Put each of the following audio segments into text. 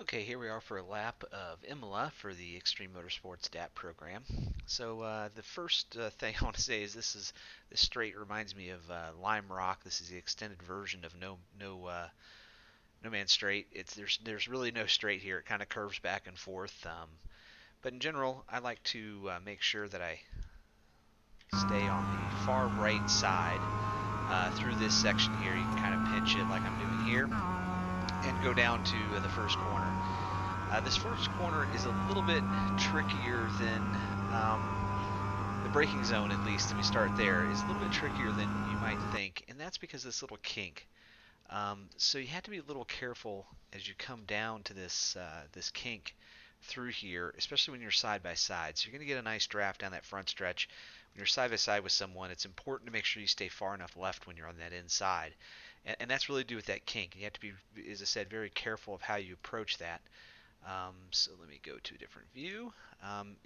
Okay, here we are for a lap of Imola for the Extreme Motorsports DAP program. So the first thing I want to say is this straight reminds me of Lime Rock. This is the extended version of No Man's Straight. There's really no straight here. It kind of curves back and forth. But in general, I like to make sure that I stay on the far right side through this section here. You can kind of pinch it like I'm doing here and go down to the first corner. This first corner is a little bit trickier than the braking zone, at least. Let me start there. Is a little bit trickier than you might think, and that's because this little kink. So you have to be a little careful as you come down to this kink through here, especially when you're side by side. So you're going to get a nice draft down that front stretch. When you're side by side with someone, it's important to make sure you stay far enough left when you're on that inside. And that's really to do with that kink. You have to be, as I said, very careful of how you approach that. So let me go to a different view.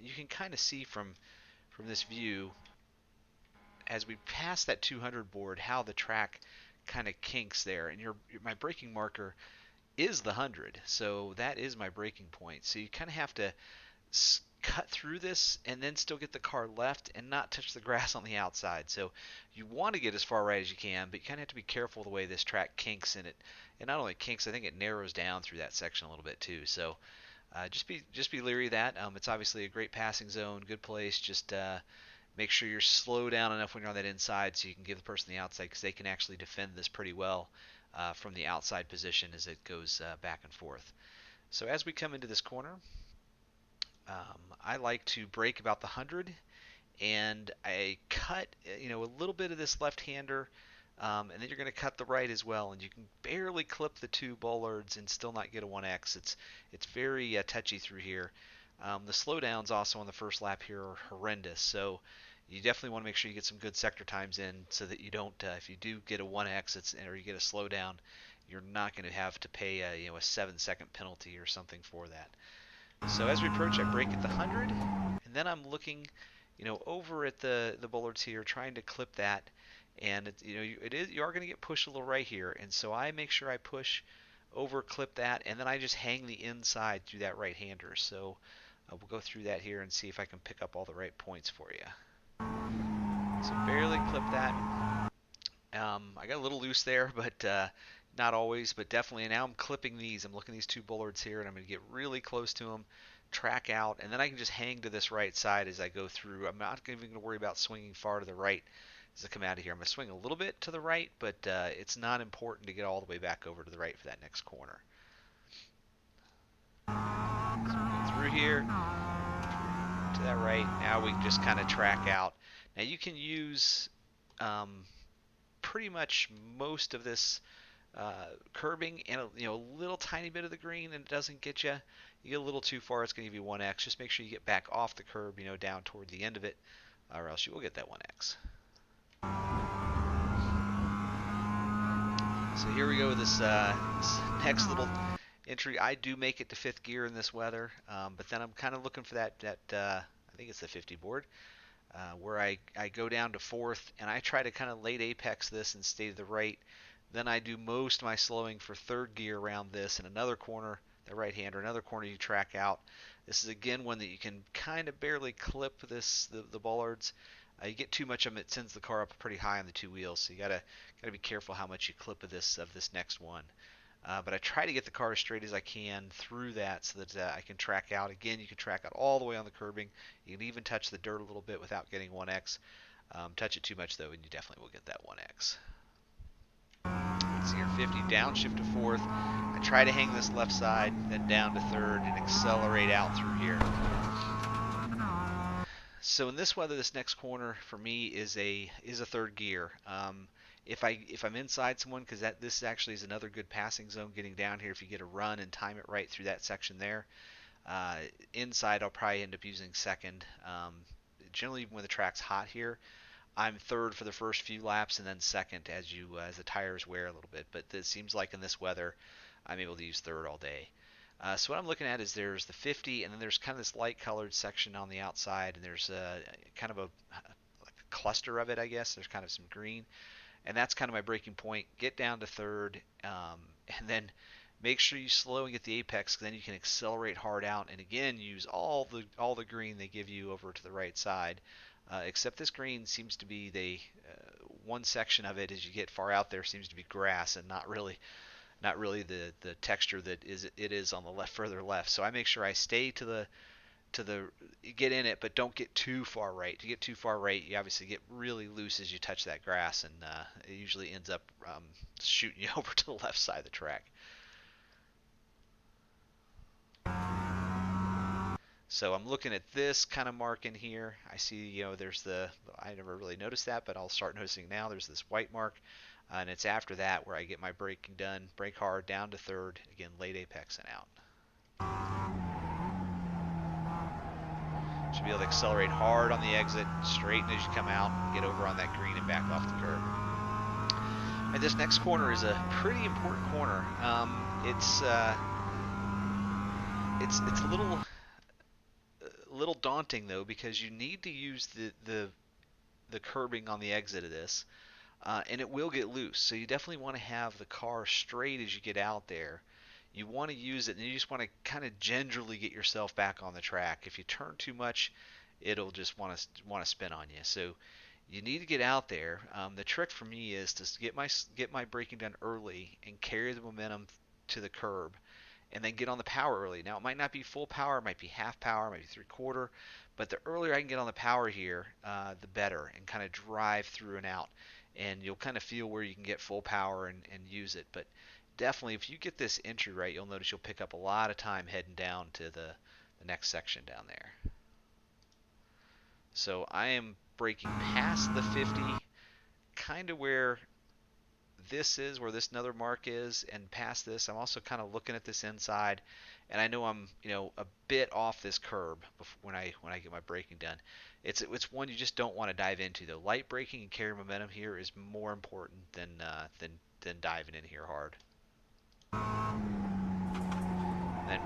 You can kind of see from this view as we pass that 200 board how the track kind of kinks there, and my braking marker is the 100, so that is my braking point. So you kind of have to cut through this and then still get the car left and not touch the grass on the outside. So you want to get as far right as you can, but you kind of have to be careful the way this track kinks in it. And not only kinks, I think it narrows down through that section a little bit too. So just be leery of that. It's obviously a great passing zone, good place. Just make sure you're slow down enough when you're on that inside so you can give the person the outside, because they can actually defend this pretty well from the outside position as it goes back and forth. So as we come into this corner, I like to brake about the 100, and I cut a little bit of this left-hander, and then you're going to cut the right as well, and you can barely clip the two bollards and still not get a 1X. It's very touchy through here. The slowdowns also on the first lap here are horrendous, so you definitely want to make sure you get some good sector times in so that you don't, if you do get a 1X or you get a slowdown, you're not going to have to pay a 7-second penalty or something for that. So as we approach, I brake at the 100, and then I'm looking, over at the bollards here, trying to clip that, and you are going to get pushed a little right here, and so I make sure I push over, clip that, and then I just hang the inside through that right-hander. So we'll go through that here and see if I can pick up all the right points for you. So barely clip that. I got a little loose there, but not always, but definitely. And now I'm clipping these. I'm looking at these two bollards here, and I'm going to get really close to them, track out, and then I can just hang to this right side as I go through. I'm not even going to worry about swinging far to the right as I come out of here. I'm going to swing a little bit to the right, but it's not important to get all the way back over to the right for that next corner. So we go through here to that right. Now we can just kind of track out. Now you can use pretty much most of this curbing and a little tiny bit of the green, and it doesn't get you. You get a little too far, it's going to give you 1X. Just make sure you get back off the curb, down toward the end of it, or else you will get that 1X. So here we go with this next little entry. I do make it to 5th gear in this weather, but then I'm kind of looking for that I think it's the 50 board, where I go down to 4th, and I try to kind of late apex this and stay to the right. Then I do most of my slowing for 3rd gear around this, and another corner, the right-hander, another corner you track out. This is again one that you can kind of barely clip the bollards. You get too much of them, it sends the car up pretty high on the two wheels, so you gotta be careful how much you clip of this next one. But I try to get the car as straight as I can through that so that I can track out. Again, you can track out all the way on the curbing. You can even touch the dirt a little bit without getting 1X. Touch it too much though, and you definitely will get that 1X. So you're 50, downshift to 4th. I try to hang this left side, then down to 3rd, and accelerate out through here. So in this weather, this next corner for me is a 3rd gear. If I'm inside someone, because this actually is another good passing zone getting down here. If you get a run and time it right through that section there, inside I'll probably end up using 2nd. Generally, when the track's hot here, I'm 3rd for the first few laps and then 2nd as the tires wear a little bit. But it seems like in this weather, I'm able to use 3rd all day. So what I'm looking at is there's the 50, and then there's kind of this light colored section on the outside, and there's kind of like a cluster of it, I guess. There's kind of some green, and that's kind of my breaking point. Get down to 3rd, and then make sure you slow and get the apex, 'cause then you can accelerate hard out and again use all the green they give you over to the right side. Except this green seems to be one section of it as you get far out there seems to be grass and not really the texture that it is on the left, further left. So I make sure I stay to the get in it, but don't get too far right. To get too far right, you obviously get really loose as you touch that grass, and it usually ends up shooting you over to the left side of the track. So I'm looking at this kind of mark in here. I see, there's I never really noticed that, but I'll start noticing now. There's this white mark, and it's after that where I get my braking done. Brake hard, down to third, again, late apex and out. Should be able to accelerate hard on the exit, straighten as you come out, and get over on that green and back off the curb. And this next corner is a pretty important corner. It's a little daunting though, because you need to use the curbing on the exit of this, and it will get loose. So you definitely want to have the car straight as you get out there. You want to use it, and you just want to kind of gingerly get yourself back on the track. If you turn too much, it'll just want to spin on you. So you need to get out there. The trick for me is to get my braking done early and carry the momentum to the curb, and then get on the power early. Now it might not be full power, it might be half power, it might be 3/4, but the earlier I can get on the power here, the better, and kind of drive through and out. And you'll kind of feel where you can get full power and use it. But definitely, if you get this entry right, you'll notice you'll pick up a lot of time heading down to the next section down there. So I am braking past the 50, kind of where this is, where this another mark is, and past this. I'm also kind of looking at this inside, and I know I'm a bit off this curb when I get my braking done. It's one you just don't want to dive into though. Light braking and carry momentum here is more important than diving in here hard. Then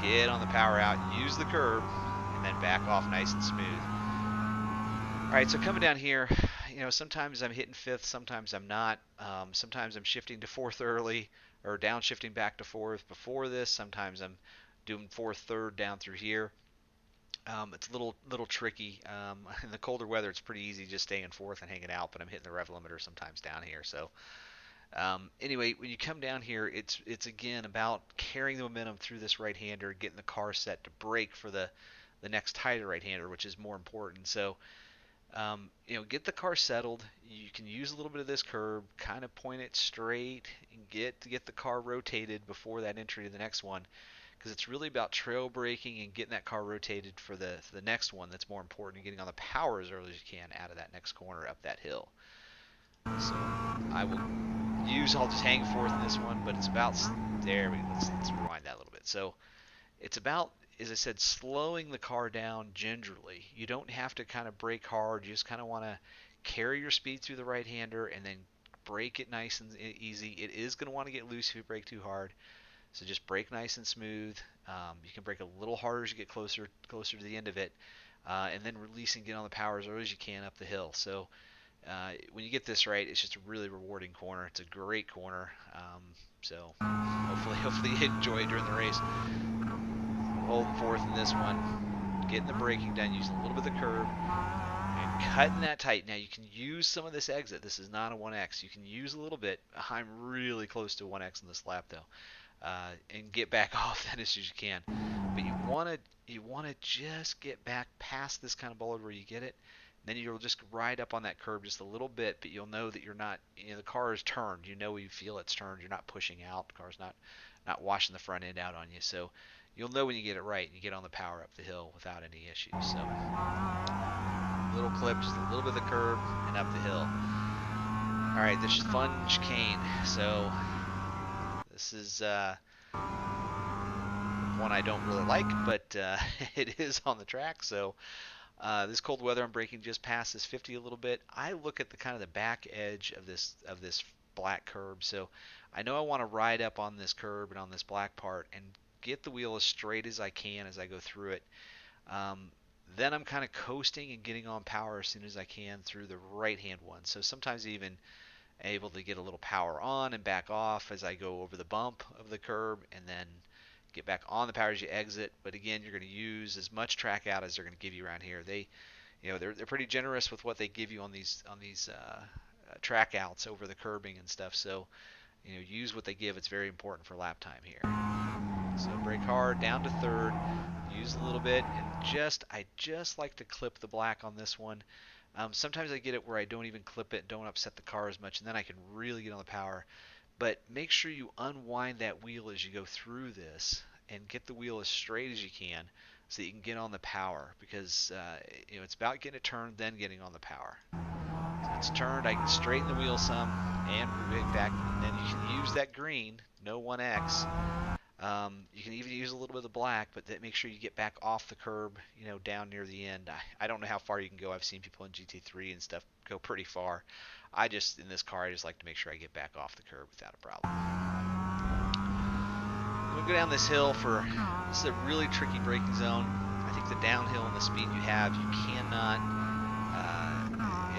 get on the power out, use the curb, and then back off nice and smooth. All right, so coming down here, sometimes I'm hitting fifth, sometimes I'm not. Sometimes I'm shifting to fourth early, or downshifting back to fourth before this. Sometimes I'm doing fourth, third down through here. It's a little tricky. In the colder weather, it's pretty easy just staying fourth and hanging out, but I'm hitting the rev limiter sometimes down here. So anyway, when you come down here, it's again about carrying the momentum through this right-hander, getting the car set to brake for the next tighter right-hander, which is more important. So get the car settled. You can use a little bit of this curb, kind of point it straight, and get the car rotated before that entry to the next one, because it's really about trail braking and getting that car rotated for the next one. That's more important, and getting on the power as early as you can out of that next corner up that hill. So I'll just hang fourth in this one, but it's about there. Let's rewind that a little bit. So it's about, as I said, slowing the car down gingerly. You don't have to kind of brake hard. You just kind of want to carry your speed through the right-hander and then brake it nice and easy. It is going to want to get loose if you brake too hard. So just brake nice and smooth. You can brake a little harder as you get closer to the end of it, and then release and get on the power as early as you can up the hill. So when you get this right, it's just a really rewarding corner. It's a great corner. So hopefully you enjoy it during the race. Holding fourth in this one, getting the braking done, using a little bit of the curb, and cutting that tight. Now you can use some of this exit. This is not a 1X. You can use a little bit. I'm really close to 1X in this lap though, and get back off that as soon as you can. But you want to just get back past this kind of boulder where you get it. Then you'll just ride up on that curb just a little bit, but you'll know that you're not, the car is turned. You feel it's turned. You're not pushing out. The car's not washing the front end out on you. So you'll know when you get it right and you get on the power up the hill without any issues. So little clip, just a little bit of the curb and up the hill. All right, this is fun chicane. So this is one I don't really like, but it is on the track. So this cold weather, I'm braking just past this 50 a little bit. I look at the kind of the back edge of this black curb, so I know I want to ride up on this curb and on this black part and get the wheel as straight as I can as I go through it. Then I'm kind of coasting and getting on power as soon as I can through the right-hand one. So sometimes even able to get a little power on and back off as I go over the bump of the curb, and then get back on the power as you exit. But again, you're going to use as much track out as they're going to give you around here. They're pretty generous with what they give you on these track outs over the curbing and stuff. So use what they give. It's very important for lap time here. So brake hard, down to third, use a little bit, and I just like to clip the black on this one. Sometimes I get it where I don't even clip it, don't upset the car as much, and then I can really get on the power. But make sure you unwind that wheel as you go through this and get the wheel as straight as you can so that you can get on the power, because it's about getting it turned, then getting on the power. So it's turned, I can straighten the wheel some and move back, and then you can use that green, no 1X. You can even use a little bit of the black, but make sure you get back off the curb, down near the end. I don't know how far you can go. I've seen people in GT3 and stuff go pretty far. In this car, I just like to make sure I get back off the curb without a problem. We'll go down this hill this is a really tricky braking zone. I think the downhill and the speed you have, you cannot,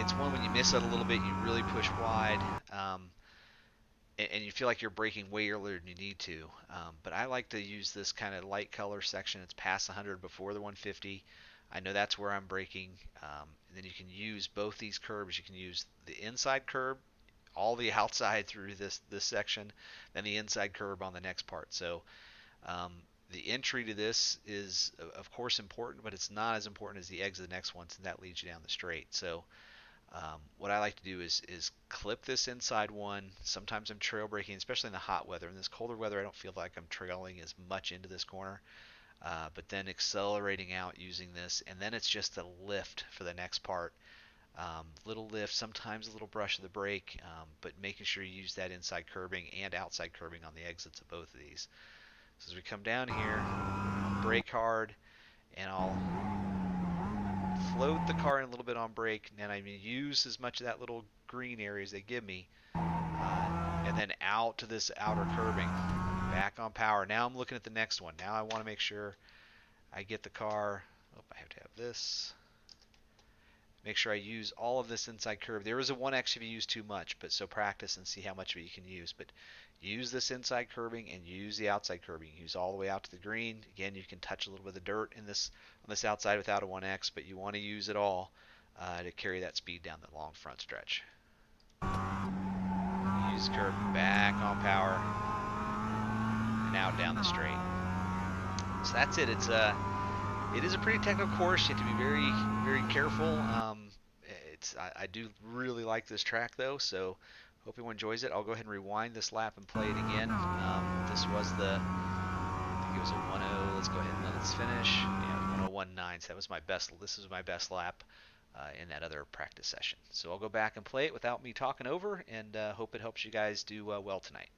it's one when you miss it a little bit, you really push wide. And you feel like you're braking way earlier than you need to. But I like to use this kind of light color section. It's past 100 before the 150. I know that's where I'm braking. And then you can use both these curbs. You can use the inside curb, all the outside through this section, then the inside curb on the next part. So the entry to this is, of course, important, but it's not as important as the exit of the next one, since that leads you down the straight. So what I like to do is clip this inside one. Sometimes I'm trail braking, especially in the hot weather. In this colder weather, I don't feel like I'm trailing as much into this corner. But then accelerating out using this, and then it's just a lift for the next part. Little lift, sometimes a little brush of the brake, but making sure you use that inside curbing and outside curbing on the exits of both of these. So as we come down here, I'll brake hard, and I'll float the car in a little bit on brake, and I'm going to use as much of that little green area as they give me, and then out to this outer curbing, back on power. Now I'm looking at the next one. Now I want to make sure I get the car. Oh, I have to have this. Make sure I use all of this inside curve. There is a 1X if you use too much, but so practice and see how much of it you can use. But use this inside curbing and use the outside curbing. Use all the way out to the green. Again, you can touch a little bit of the dirt on this outside without a 1X, but you want to use it all to carry that speed down the long front stretch. Use the curb, back on power, and out down the straight. So that's it. It is a pretty technical course. You have to be very, very careful. I do really like this track though, so hope everyone enjoys it. I'll go ahead and rewind this lap and play it again. This was I think it was a 1:0. Let's go ahead and let us finish. Yeah, 1:01.9. So this was my best lap in that other practice session. So I'll go back and play it without me talking over, and hope it helps you guys do well tonight.